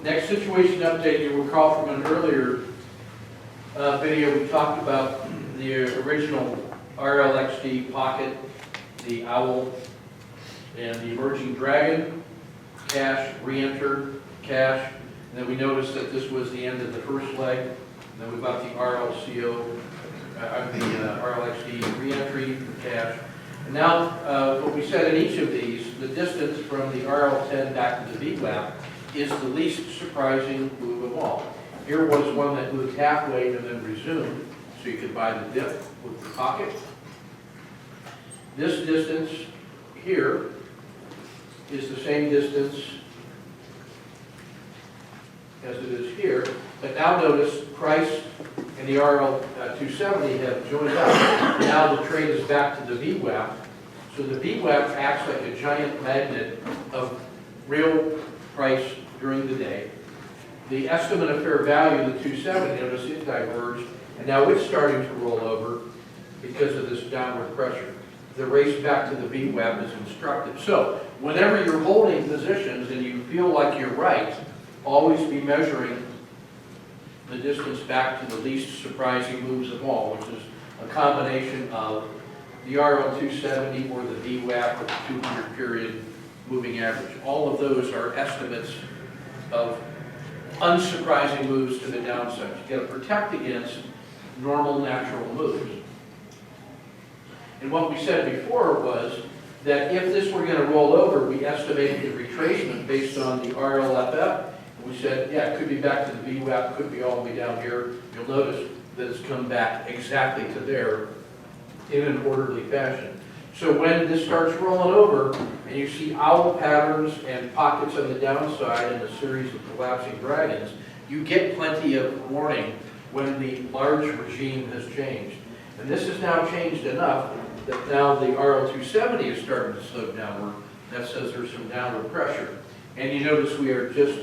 Next situation update, you recall from an earlier video, we talked about the original RLXD pocket, the owl, and the emerging dragon, cash, re-enter, cash. And then we noticed that this was the end of the first leg. And then we've got the RLCO, the RLXD re-entry for cash. And now, what we said in each of these, the distance from the RL10 back to the VWAP is the least surprising move of all. Here was one that moved halfway and then resumed, so you could buy the dip with the pocket. This distance here is the same distance as it is here, but now notice price and the RL270 have joined up. Now the trade is back to the VWAP. So the VWAP acts like a giant magnet of real price during the day. The estimate of fair value, the 270, notice it diverged, and now it's starting to roll over because of this downward pressure. The race back to the VWAP is instructive. So whenever you're holding positions and you feel like you're right, always be measuring the distance back to the least surprising moves of all, which is a combination of the RL270 or the VWAP or the 200 period moving average. All of those are estimates of unsurprising moves to the downside. You got to protect against normal natural moves. And what we said before was that if this were going to roll over, we estimated the retracement based on the RLFF. And we said, yeah, it could be back to the VWAP, could be all the way down here. You'll notice that it's come back exactly to there in an orderly fashion. So when this starts rolling over and you see owl patterns and pockets on the downside and a series of collapsing dragons, you get plenty of warning when the large regime has changed. And this has now changed enough that now the RL270 is starting to slope downward. That says there's some downward pressure. And you notice we are just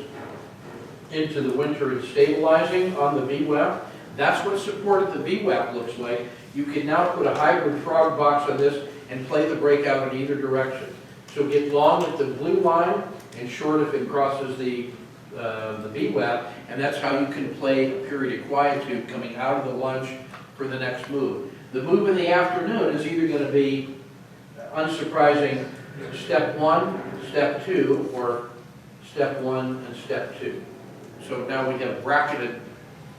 into the winter and stabilizing on the VWAP. That's what support at the VWAP looks like. You can now put a hybrid frog box on this and play the breakout in either direction. So get long at the blue line and short if it crosses the VWAP, and that's how you can play a period of quietude coming out of the lunch for the next move. The move in the afternoon is either going to be unsurprising step 1, step 2, or step 1 and step 2. So now we have bracketed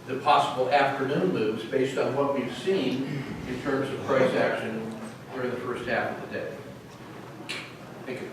the possible afternoon moves based on what we've seen in terms of price action during the first half of the day. Thank you.